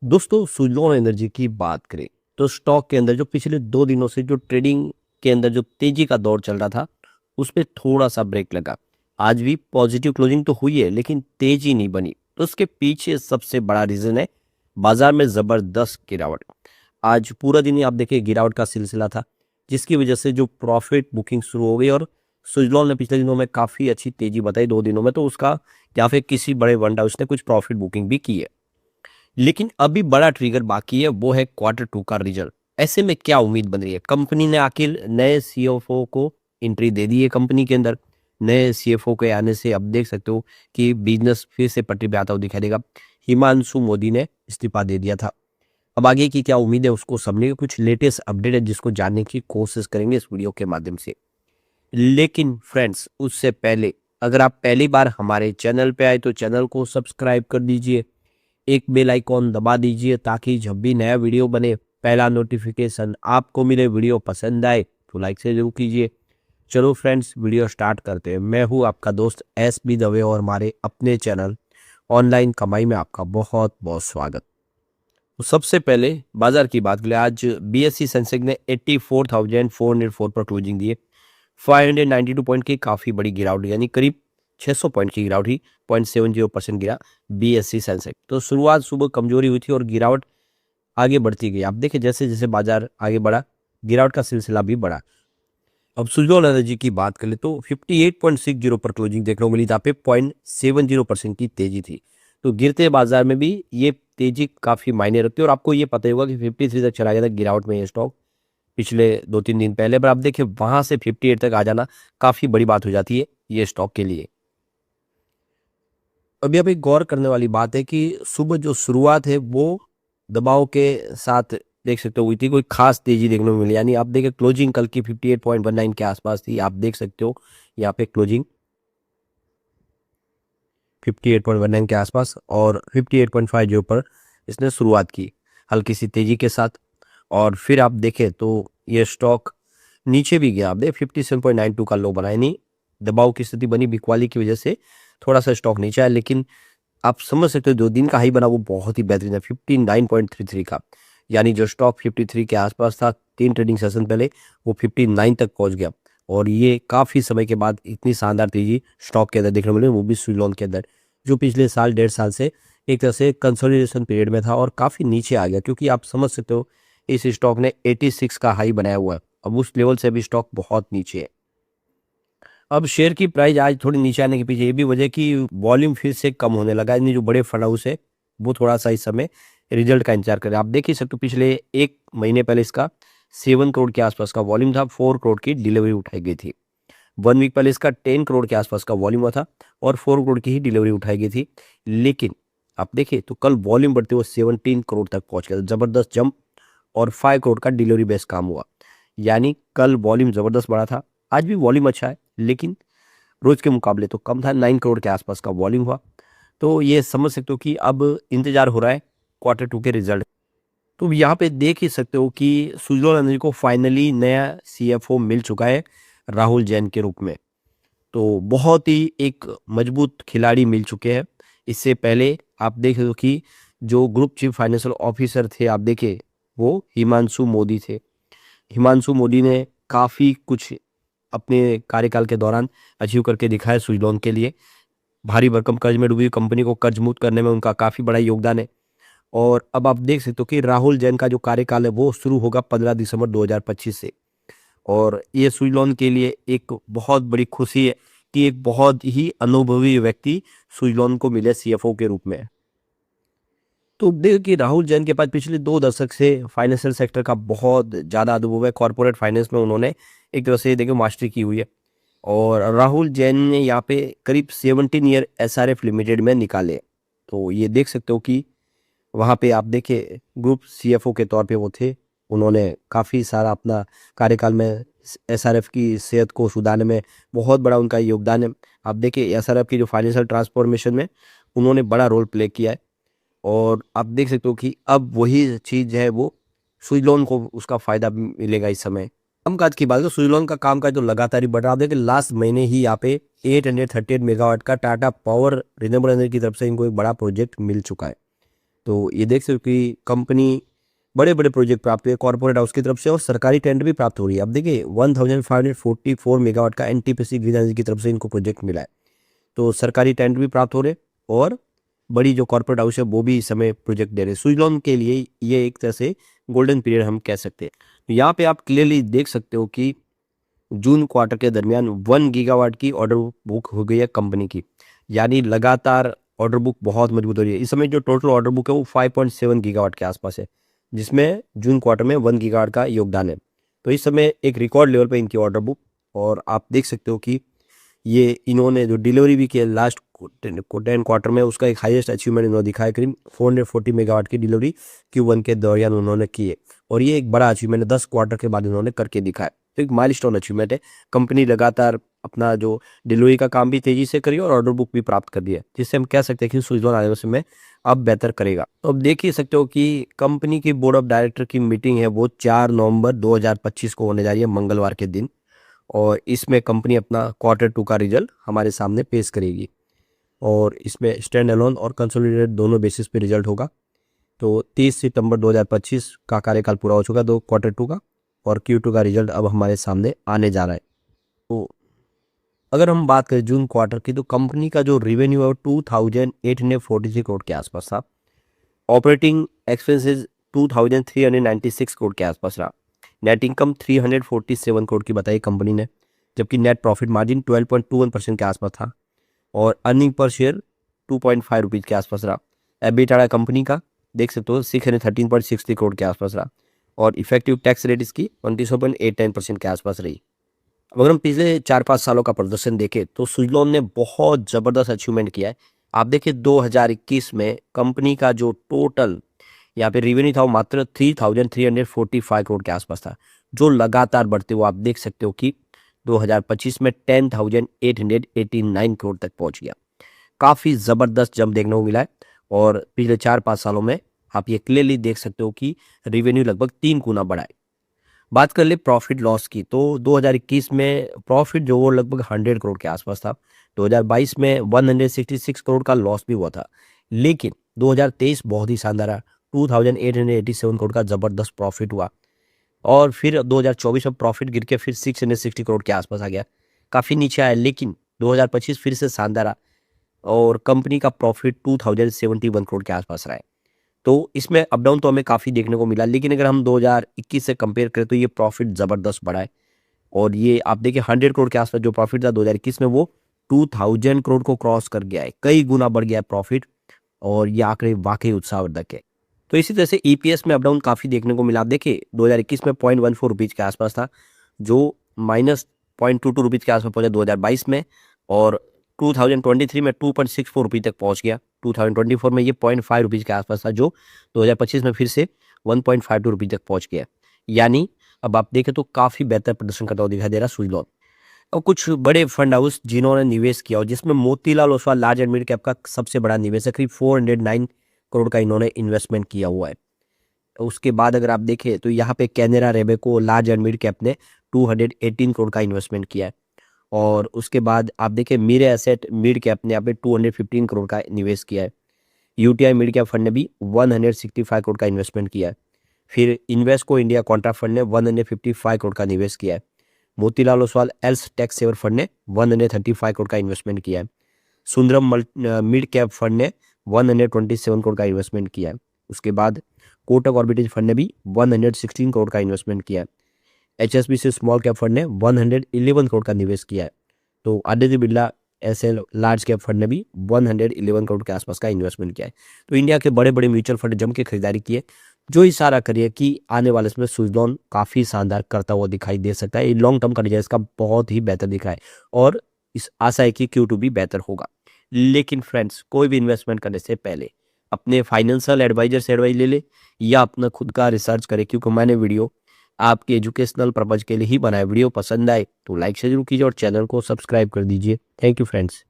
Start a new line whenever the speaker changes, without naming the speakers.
दोस्तों सुज़लोन एनर्जी की बात करें तो स्टॉक के अंदर जो पिछले 2 दिनों से जो ट्रेडिंग के अंदर जो तेजी का दौर चल रहा था उस पे थोड़ा सा ब्रेक लगा। आज भी पॉजिटिव क्लोजिंग तो हुई है लेकिन तेजी नहीं बनी। तो उसके पीछे सबसे बड़ा रीजन है बाजार में जबरदस्त गिरावट। आज पूरा दिन ही आप देखिए गिरावट का सिलसिला था, जिसकी वजह से जो प्रॉफिट बुकिंग शुरू हो गई और सुज़लोन ने पिछले दिनों में काफ़ी अच्छी तेजी बताई 2 दिनों में। तो उसका या फिर किसी बड़े वन हाउस ने कुछ प्रॉफिट बुकिंग भी की है। लेकिन अभी बड़ा ट्रिगर बाकी है, वो है क्वार्टर 2 का रिजल्ट। ऐसे में क्या उम्मीद बन रही है? कंपनी ने आखिर नए सीएफओ को एंट्री दे दी है कंपनी के अंदर। नए सीएफओ के आने से अब देख सकते हो कि बिजनेस फिर से पटरी पे आता हुआ दिखाई देगा। हिमांशु मोदी ने इस्तीफा दे दिया था। अब आगे की क्या उम्मीद है उसको समझने के कुछ लेटेस्ट अपडेट है जिसको जानने की कोशिश करेंगे इस वीडियो के माध्यम से। लेकिन फ्रेंड्स उससे पहले अगर आप पहली बार हमारे चैनल पे आए तो चैनल को सब्सक्राइब कर दीजिए, एक बेल आइकॉन दबा दीजिए ताकि जब भी नया वीडियो बने पहला नोटिफिकेशन आपको मिले। वीडियो पसंद आए तो लाइक से जरूर कीजिए। चलो फ्रेंड्स वीडियो स्टार्ट करते हैं। मैं हूं आपका दोस्त एस बी दवे और हमारे अपने चैनल ऑनलाइन कमाई में आपका बहुत बहुत स्वागत। तो सबसे पहले बाजार की बात करें, आज बीएसई सेंसेक्स ने 84,404 पर क्लोजिंग दी है। 592 पॉइंट की काफ़ी बड़ी गिरावट, यानी करीब 600 पॉइंट की गिरावट ही। 0.70% गिरा बीएसई सेंसेक्स। तो शुरुआत सुबह कमजोरी हुई थी और गिरावट आगे बढ़ती गई। आप देखिए जैसे जैसे बाजार आगे बढ़ा गिरावट का सिलसिला भी बढ़ा। अब सुजलॉन एनर्जी की बात करें तो 58.60 पर क्लोजिंग देखने को मिली, जहाँ पे 0.70% की तेजी थी। तो गिरते बाजार में भी ये तेजी काफी मायने रखती है और आपको ये पता ही होगा कि 53 तक चला गया था गिरावट में ये स्टॉक पिछले 2-3 दिन पहले। पर आप देखिए वहां से 58 तक आ जाना काफी बड़ी बात हो जाती है ये स्टॉक के लिए। अभी आप एक गौर करने वाली बात है कि सुबह जो शुरुआत है वो दबाव के साथ देख सकते हो हुई थी, कोई खास तेजी देखने को मिली। यानी आप देखिए क्लोजिंग कल की 58.19 के आसपास थी। आप देख सकते हो यहाँ पे क्लोजिंग 58.19 के आसपास और 58.50 पर इसने शुरुआत की हल्की सी तेजी के साथ। और फिर आप देखें तो ये स्टॉक नीचे भी गया। आप देख 57.92 का लो बनाया, नहीं दबाव की स्थिति बनी बिकवाली की वजह से थोड़ा सा स्टॉक नीचे आया। लेकिन आप समझ सकते हो जो दिन का हाई बना वो बहुत ही बेहतरीन है 59.33 का। यानी जो स्टॉक 53 के आसपास था 3 ट्रेडिंग सेशन पहले वो 59 तक पहुंच गया। और ये काफी समय के बाद इतनी शानदार तेजी स्टॉक के अंदर देखने को मिली, वो भी सुज़लोन के अंदर, जो पिछले साल 1.5 साल से एक तरह से कंसोलिडेशन पीरियड में था और काफी नीचे आ गया। क्योंकि आप समझ सकते हो इस स्टॉक ने 86 का हाई बनाया हुआ है। अब उस लेवल से भी स्टॉक बहुत नीचे है। अब शेयर की प्राइस आज थोड़ी नीचे आने के पीछे ये भी वजह कि वॉल्यूम फिर से कम होने लगा। यानी जो बड़े फंड हाउस है वो थोड़ा सा इस समय रिजल्ट का इंतजार कर रहे हैं। आप देख ही सकते हो पिछले 1 महीने पहले इसका 7 करोड़ के आसपास का वॉल्यूम था, 4 करोड़ की डिलीवरी उठाई गई थी। 1 वीक पहले इसका 10 करोड़ के आसपास का वॉल्यूम हुआ था और 4 करोड़ की ही डिलीवरी उठाई गई थी। लेकिन आप देखिए तो कल वॉल्यूम बढ़ते हुए 17 करोड़ तक पहुंच गया, जबरदस्त जंप और 5 करोड़ का डिलीवरी बेस्ड काम हुआ। यानी कल वॉल्यूम जबरदस्त बढ़ा था। आज भी वॉल्यूम अच्छा है लेकिन रोज के मुकाबले तो कम था, 9 करोड़ के आसपास का वॉल्यूम हुआ। तो ये समझ सकते हो कि अब इंतजार हो रहा है क्वार्टर 2 के रिजल्ट। तो यहाँ पे देख ही सकते हो कि सुजलोन एनर्जी को फाइनली नया सीएफओ मिल चुका है राहुल जैन के रूप में। तो बहुत ही एक मजबूत खिलाड़ी मिल चुके हैं। इससे पहले आप देख रहे हो कि जो ग्रुप चीफ फाइनेंशियल ऑफिसर थे आप देखे वो हिमांशु मोदी थे। हिमांशु मोदी ने काफ़ी कुछ अपने कार्यकाल के दौरान अचीव करके दिखाया सुजलॉन के लिए। भारी भरकम कर्ज में डूबी हुई कंपनी को कर्ज मुक्त करने में उनका काफ़ी बड़ा योगदान है। और अब आप देख सकते हो कि राहुल जैन का जो कार्यकाल है वो शुरू होगा 15 दिसंबर 2025 से। और ये सुजलॉन के लिए एक बहुत बड़ी खुशी है कि एक बहुत ही अनुभवी व्यक्ति सुजलॉन को मिले सीएफओ के रूप में। तो देखिए कि राहुल जैन के पास पिछले 2 दशक से फाइनेंशियल सेक्टर का बहुत ज़्यादा अनुभव है। कॉर्पोरेट फाइनेंस में उन्होंने एक तरह से देखिए मास्टरी की हुई है। और राहुल जैन ने यहाँ पे करीब 17 ईयर एसआरएफ लिमिटेड में निकाले। तो ये देख सकते हो कि वहाँ पे आप देखिए ग्रुप सीएफओ के तौर पे वो थे। उन्होंने काफ़ी सारा अपना कार्यकाल में एसआरएफ की सेहत को सुधारने में बहुत बड़ा उनका योगदान है। आप देखिए एसआरएफ की जो फाइनेंशियल ट्रांसफॉर्मेशन में उन्होंने बड़ा रोल प्ले किया है। और आप देख सकते हो कि अब वही चीज़ है वो सुजलॉन को उसका फ़ायदा मिलेगा इस समय। कामकाज की बात करें सुजलॉन का कामकाज तो लगातार ही बढ़ रहा है। आप देखिए लास्ट महीने ही यहाँ पे 838 मेगावाट का टाटा पावर रिन्यूएबल एनर्जी की तरफ से इनको एक बड़ा प्रोजेक्ट मिल चुका है। तो ये देख सकते हो कि कंपनी बड़े बड़े प्रोजेक्ट प्राप्त हुए कॉर्पोरेट हाउस की तरफ से और सरकारी टेंडर भी प्राप्त हो रही है। अब देखिए 1544 मेगावाट का एनटीपीसी ग्रीन एनर्जी की तरफ से इनको प्रोजेक्ट मिला है। तो सरकारी टेंडर भी प्राप्त हो रहे और बड़ी जो कॉर्पोरेट हाउस है वो भी इस समय प्रोजेक्ट दे रहे हैं। सुजलॉन के लिए ये एक तरह से गोल्डन पीरियड हम कह सकते हैं। तो यहाँ पे आप क्लियरली देख सकते हो कि जून क्वार्टर के दरमियान 1 गीगावाट की ऑर्डर बुक हो गई है कंपनी की, यानी लगातार ऑर्डर बुक बहुत मजबूत हो रही है। इस समय जो टोटल ऑर्डर बुक है वो 5.7 गीगावाट के आसपास है, जिसमें जून क्वार्टर में 1 गीगावाट का योगदान है। तो इस समय एक रिकॉर्ड लेवल पे इनकी ऑर्डर बुक, और आप देख सकते हो कि ये इन्होंने जो डिलीवरी भी किया लास्ट 10 क्वार्टर में, उसका एक हाईएस्ट अचीवमेंट इन्होंने दिखाया। करीब 440 मेगावाट की डिलीवरी Q1 के दौरान उन्होंने की है, और ये एक बड़ा अचीवमेंट है। 10 क्वार्टर के बाद इन्होंने करके दिखाया, तो एक माइलस्टोन अचीवमेंट है। कंपनी लगातार अपना जो डिलीवरी का काम भी तेजी से करी और ऑर्डर बुक भी प्राप्त कर दिया, जिससे हम कह सकते हैं कि सुजलॉन आने वाले समय में अब बेहतर करेगा। तो अब देख ही सकते हो कि कंपनी की बोर्ड ऑफ डायरेक्टर की मीटिंग है वो 4 नवंबर 2025 को होने जा रही है, मंगलवार के दिन, और इसमें कंपनी अपना Q2 का रिजल्ट हमारे सामने पेश करेगी, और इसमें स्टैंड अलोन और कंसोलिडेटेड दोनों बेसिस पे रिजल्ट होगा। तो 30 सितंबर 2025 का कार्यकाल पूरा हो चुका दो Q2 का, और Q2 का रिजल्ट अब हमारे सामने आने जा रहा है। तो अगर हम बात करें जून क्वार्टर की, तो कंपनी का जो रेवेन्यू है वो 2843 करोड़ के आसपास था। ऑपरेटिंग एक्सपेंसेस 2396 करोड़ के आसपास रहा। नेट इनकम 347 करोड़ की बताई कंपनी ने, जबकि नेट प्रॉफिट मार्जिन 12.21% के आसपास था, और अर्निंग पर शेयर 2.5 रुपीज़ के आसपास रहा। एबिटा कंपनी का देख सकते हो 613.60 करोड़ के आसपास रहा, और इफेक्टिव टैक्स रेट इसकी 27.89% के आसपास रही। अगर हम पिछले 4-5 सालों का प्रदर्शन देखें तो सुजलॉन ने बहुत ज़बरदस्त अचीवमेंट किया है। आप देखिए 2021 में कंपनी का जो टोटल यहाँ पे रेवेन्यू था वो मात्र 3345 करोड़ के आसपास था, जो लगातार बढ़ते हुए आप देख सकते हो कि 2025 में 10,889 करोड़ तक पहुंच गया। काफ़ी ज़बरदस्त जंप देखने को मिला है, और पिछले 4-5 सालों में आप ये क्लियरली देख सकते हो कि रेवेन्यू लगभग 3 गुना बढ़ा है। बात कर ले प्रॉफिट लॉस की, तो 2021 में प्रॉफिट जो वो लगभग 100 करोड़ के आसपास था। 2022 में 166 करोड़ का लॉस भी हुआ था, लेकिन 2023 बहुत ही शानदार रहा। 2887 करोड़ का ज़बरदस्त प्रॉफिट हुआ, और फिर 2024 में प्रॉफिट गिर के फिर 660 करोड़ के आसपास आ गया, काफ़ी नीचे आया। लेकिन 2025 फिर से शानदार रहा, और कंपनी का प्रॉफिट 2071 करोड़ के आसपास रहा है। तो इसमें अप डाउन तो हमें काफ़ी देखने को मिला, लेकिन अगर हम 2021 से कंपेयर करें तो ये प्रॉफिट ज़बरदस्त बढ़ा है, और ये आप देखिए 100 करोड़ के आसपास जो प्रॉफिट था 2021 में, वो 2000 करोड़ को क्रॉस कर गया है, कई गुना बढ़ गया है प्रॉफिट, और ये आंकड़े वाकई उत्साहवर्धक है। तो इसी तरह से ईपीएस में अप डाउन काफ़ी देखने को मिला। आप देखिए 2021 में 0.14 रुपीज़ के आसपास था, जो माइनस 0.22 रुपीज़ के आसपास पहुंचा 2022 में, और 2023 में 2.64 रुपये तक पहुंच गया। 2024 में ये 0.5 रुपीज़ के आसपास था, जो 2025 में फिर से 1.52 रुपये तक पहुंच गया। यानी अब आप देखें तो काफ़ी बेहतर प्रदर्शन करता हुआ दिखाई दे रहा सुजलॉन। और कुछ बड़े फंड हाउस जिन्होंने निवेश किया, और जिसमें Motilal Oswal large and mid cap का सबसे बड़ा निवेश है, करीब 409 करोड़ का इन्होंने इन्वेस्टमेंट किया हुआ है। उसके बाद अगर आप देखें तो यहाँ पे Canara Robeco large and mid cap ने 218 करोड़ का इन्वेस्टमेंट किया है, और उसके बाद आप देखें मीरे एसेट मिड कैप ने यहाँ पे 215 करोड़ का निवेश किया है। यूटीआई मिड कैप फंड ने भी 165 करोड़ का इन्वेस्टमेंट किया है। फिर इन्वेस्को इंडिया कॉन्ट्रा फंड ने 155 करोड़ का निवेश किया है। Motilal Oswal ELSS tax saver fund ने 135 करोड़ का इन्वेस्टमेंट किया है। सुंदरम मिड कैप फंड ने 127 करोड़ का इन्वेस्टमेंट किया है। उसके बाद कोटक ऑर्बिटेज फंड ने भी 116 करोड़ का इन्वेस्टमेंट किया है। HSBC स्मॉल कैप फंड ने 111 करोड़ का निवेश किया है। तो Aditya Birla SL large cap fund ने भी 111 करोड़ के आसपास का इन्वेस्टमेंट किया है। तो इंडिया के बड़े बड़े म्यूचुअल फंड जम के खरीदारी की है, जो इशारा करिए कि आने वाले समय सुजलॉन काफ़ी शानदार करता हुआ दिखाई दे सकता है। ये लॉन्ग टर्म का रिजल्ट इसका बहुत ही बेहतर दिखा है, और इस आशा है कि Q2 भी बेहतर होगा। लेकिन फ्रेंड्स, कोई भी इन्वेस्टमेंट करने से पहले अपने फाइनेंशियल एडवाइजर से एडवाइस ले ले, या अपना खुद का रिसर्च करें, क्योंकि मैंने वीडियो आपके एजुकेशनल पर्पज के लिए ही बनाया। वीडियो पसंद आए तो लाइक से जरूर कीजिए, और चैनल को सब्सक्राइब कर दीजिए। Thank you friends.